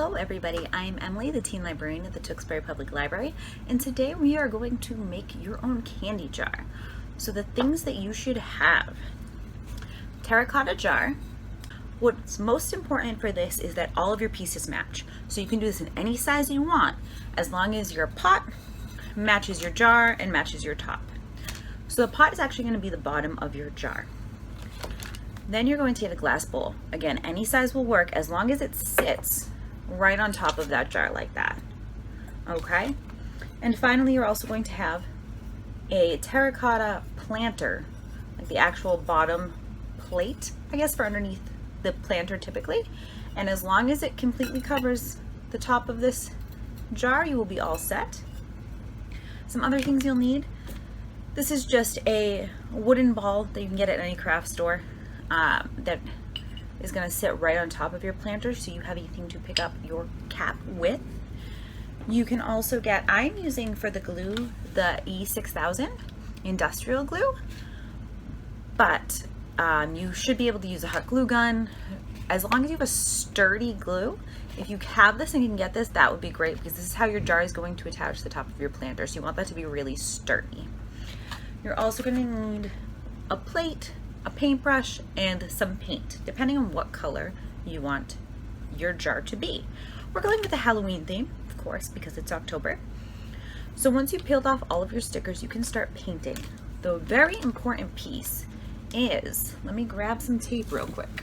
Hello everybody, I'm Emily, the teen librarian at the Tewksbury Public Library, and today we are going to make your own candy jar. So the things that you should have: terracotta jar. What's most important for this is that all of your pieces match. So you can do this in any size you want, as long as your pot matches your jar and matches your top. So the pot is actually going to be the bottom of your jar. Then you're going to get a glass bowl. Again, any size will work as long as it sits right on top of that jar like that. Okay? And finally, you're also going to have a terracotta planter, like the actual bottom plate, I guess, for underneath the planter typically. And as long as it completely covers the top of this jar, you will be all set. Some other things you'll need: this is just a wooden ball that you can get at any craft store that is going to sit right on top of your planter, so you have anything to pick up your cap with. You can also get, I'm using for the glue, the E6000 industrial glue, but you should be able to use a hot glue gun as long as you have a sturdy glue. If you have this and you can get this, that would be great, because this is how your jar is going to attach to the top of your planter, so you want that to be really sturdy. You're also going to need a plate, a paintbrush, and some paint, depending on what color you want your jar to be. We're going with the Halloween theme, of course, because it's October. So once you've peeled off all of your stickers, you can start painting. The very important piece is, let me grab some tape real quick.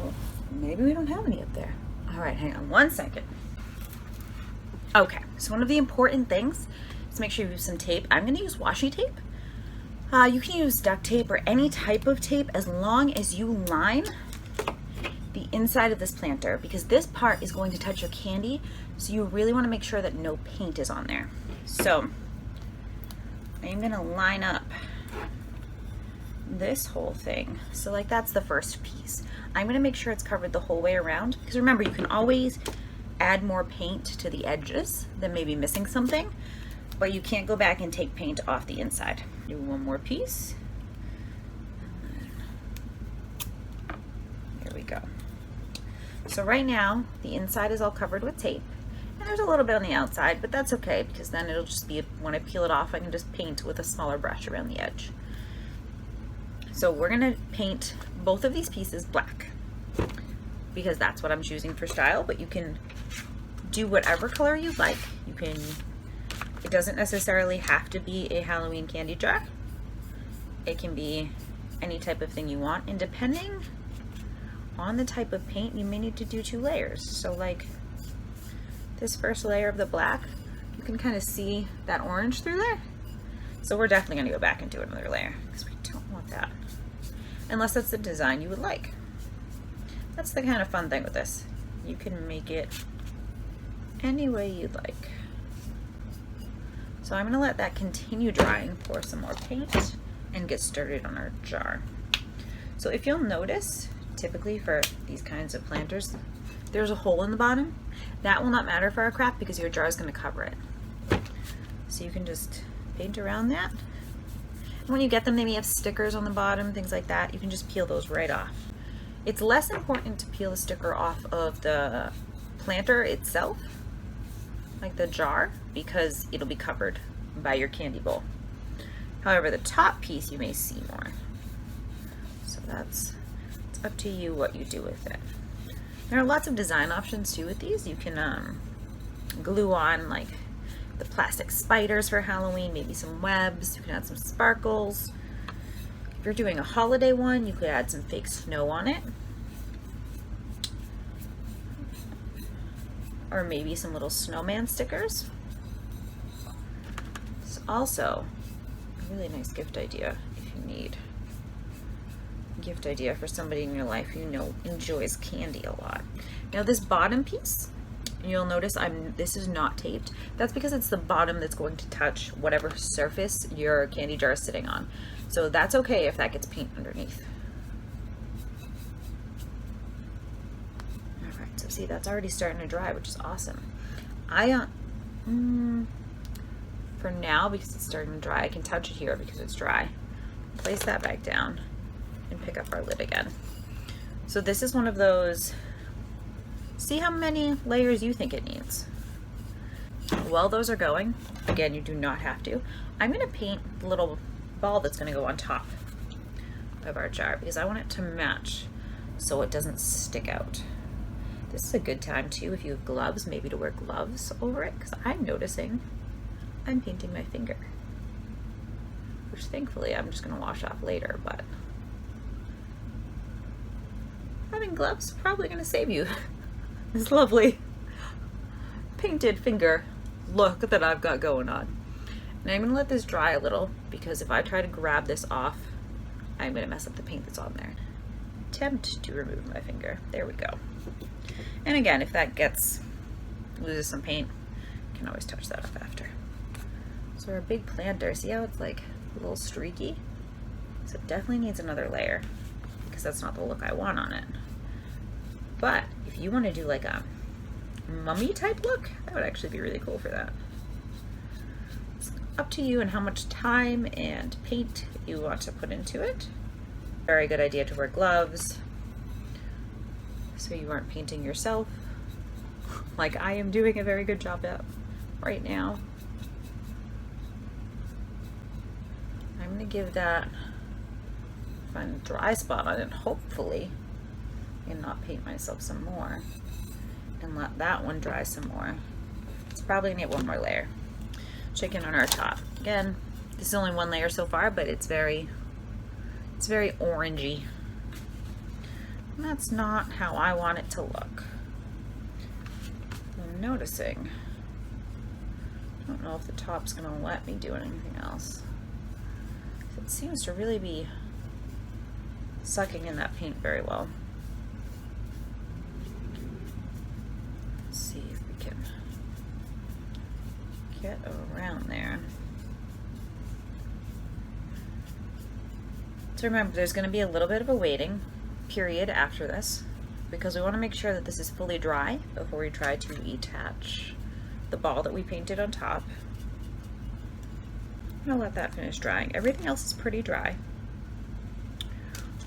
Oh, maybe we don't have any up there. All right, hang on one second. Okay, so one of the important things is to make sure you use some tape. I'm going to use washi tape. You can use duct tape or any type of tape, as long as you line the inside of this planter, because this part is going to touch your candy, so you really want to make sure that no paint is on there. So I'm going to line up this whole thing. So like, that's the first piece. I'm going to make sure it's covered the whole way around, because remember, you can always add more paint to the edges that may be missing something, but you can't go back and take paint off the inside. Do one more piece. There we go. So right now, the inside is all covered with tape, and there's a little bit on the outside, but that's okay, because then it'll just be, when I peel it off, I can just paint with a smaller brush around the edge. So we're gonna paint both of these pieces black, because that's what I'm choosing for style, but you can do whatever color you like. You can, it doesn't necessarily have to be a Halloween candy jar. It can be any type of thing you want, and depending on the type of paint, you may need to do 2 layers. So like this first layer of the black, you can kind of see that orange through there. So we're definitely gonna go back and do another layer, because we don't want that, unless that's the design you would like. That's the kind of fun thing with this. You can make it any way you'd like. So I'm gonna let that continue drying, pour some more paint, and get started on our jar. So if you'll notice, typically for these kinds of planters, there's a hole in the bottom. That will not matter for our craft, because your jar is gonna cover it. So you can just paint around that. And when you get them, they may have stickers on the bottom, things like that. You can just peel those right off. It's less important to peel the sticker off of the planter itself, like the jar, because it'll be covered by your candy bowl. However, the top piece you may see more. So it's up to you what you do with it. There are lots of design options too with these. You can glue on like the plastic spiders for Halloween, maybe some webs. You can add some sparkles. If you're doing a holiday one, you could add some fake snow on it, or maybe some little snowman stickers. It's also a really nice gift idea if you need a gift idea for somebody in your life you know enjoys candy a lot. Now this bottom piece, you'll notice this is not taped. That's because it's the bottom that's going to touch whatever surface your candy jar is sitting on. So that's okay if that gets paint underneath. So see, that's already starting to dry, which is awesome. For now, because it's starting to dry, I can touch it here because it's dry. Place that back down and pick up our lid again. So this is one of those See how many layers you think it needs. While those are going, again, you do not have to, I'm going to paint the little ball that's going to go on top of our jar because I want it to match so it doesn't stick out. This is a good time too, if you have gloves, maybe to wear gloves over it, because I'm noticing I'm painting my finger, which thankfully I'm just going to wash off later, but having gloves probably going to save you this lovely painted finger look that I've got going on. And I'm going to let this dry a little because if I try to grab this off, I'm going to mess up the paint that's on there. Attempt to remove my finger. There we go. And again, if that loses some paint, you can always touch that up after. So our big planter, see how it's like a little streaky? So it definitely needs another layer because that's not the look I want on it. But if you want to do like a mummy type look, that would actually be really cool for that. It's up to you and how much time and paint you want to put into it. Very good idea to wear gloves so you aren't painting yourself like I am doing a very good job at right now. I'm going to give that fun dry spot on it, hopefully, and not paint myself some more, and let that one dry some more. It's probably going to get one more layer. Chicken on our top. Again, this is only one layer so far, but it's very orangey. And that's not how I want it to look. I'm noticing. I don't know if the top's going to let me do anything else. It seems to really be sucking in that paint very well. Let's see if we can get around there. So remember, there's going to be a little bit of a waiting period after this because we want to make sure that this is fully dry before we try to attach the ball that we painted on top. I'm going to let that finish drying. Everything else is pretty dry.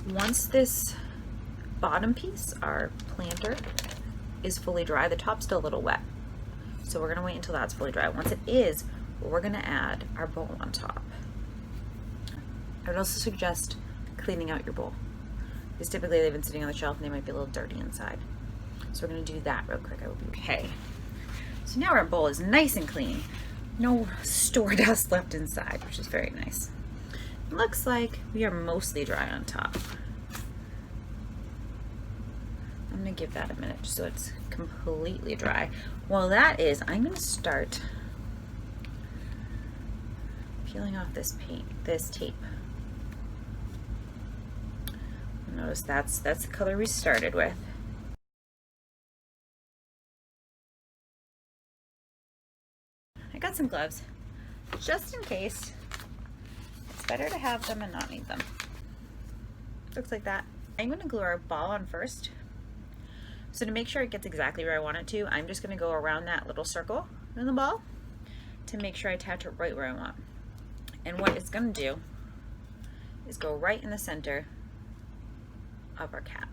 Once this bottom piece, our planter, is fully dry, the top's still a little wet. So we're going to wait until that's fully dry. Once it is, we're going to add our bowl on top. I would also suggest cleaning out your bowl because typically they've been sitting on the shelf and they might be a little dirty inside. So we're going to do that real quick. I will be okay. So now our bowl is nice and clean. No store dust left inside, which is very nice. It looks like we are mostly dry on top. I'm going to give that a minute just so it's completely dry. While that is, I'm going to start peeling off this tape. Notice that's the color we started with. I got some gloves just in case. It's better to have them and not need them. Looks like that. I'm going to glue our ball on first. So to make sure it gets exactly where I want it to, I'm just going to go around that little circle in the ball to make sure I attach it right where I want. And what it's going to do is go right in the center of our cap.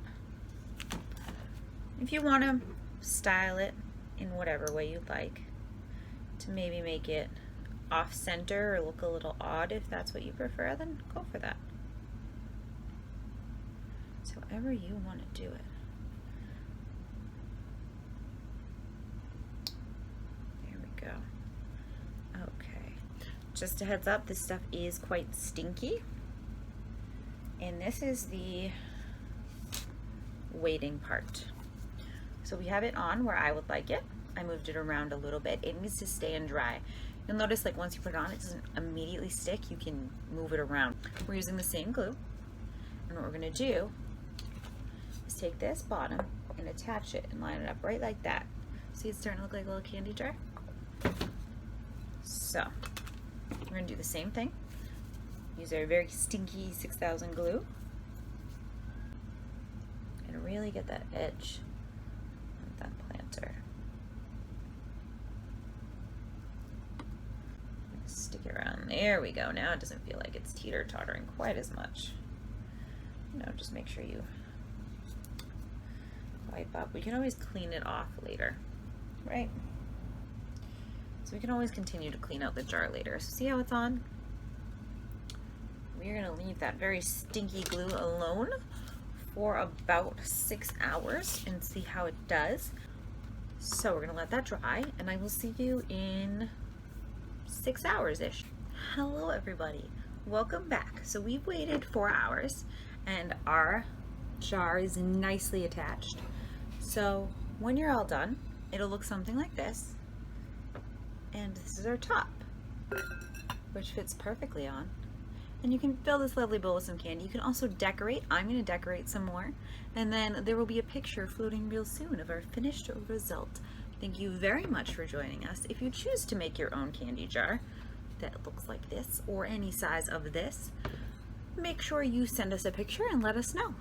If you want to style it in whatever way you'd like, to maybe make it off center or look a little odd, if that's what you prefer, then go for that. So however you want to do it. There we go. Okay. Just a heads up, this stuff is quite stinky. And this is the waiting part. So we have it on where I would like it. I moved it around a little bit. It needs to stay and dry. You'll notice like once you put it on, it doesn't immediately stick. You can move it around. We're using the same glue. And what we're going to do is take this bottom and attach it and line it up right like that. See, it's starting to look like a little candy jar. So we're going to do the same thing. Use our very stinky 6000 glue and really get that edge of that planter. Stick it around. There we go. Now it doesn't feel like it's teeter-tottering quite as much. You know, just make sure you wipe up. We can always clean it off later, right? So we can always continue to clean out the jar later. So see how it's on? We're gonna leave that very stinky glue alone for about 6 hours and see how it does. So we're gonna let that dry, and I will see you in 6 hours-ish. Hello everybody, welcome back. So we've waited 4 hours and our jar is nicely attached. So when you're all done, it'll look something like this. And this is our top, which fits perfectly on. And you can fill this lovely bowl with some candy. You can also decorate. I'm going to decorate some more. And then there will be a picture floating real soon of our finished result. Thank you very much for joining us. If you choose to make your own candy jar that looks like this or any size of this, make sure you send us a picture and let us know.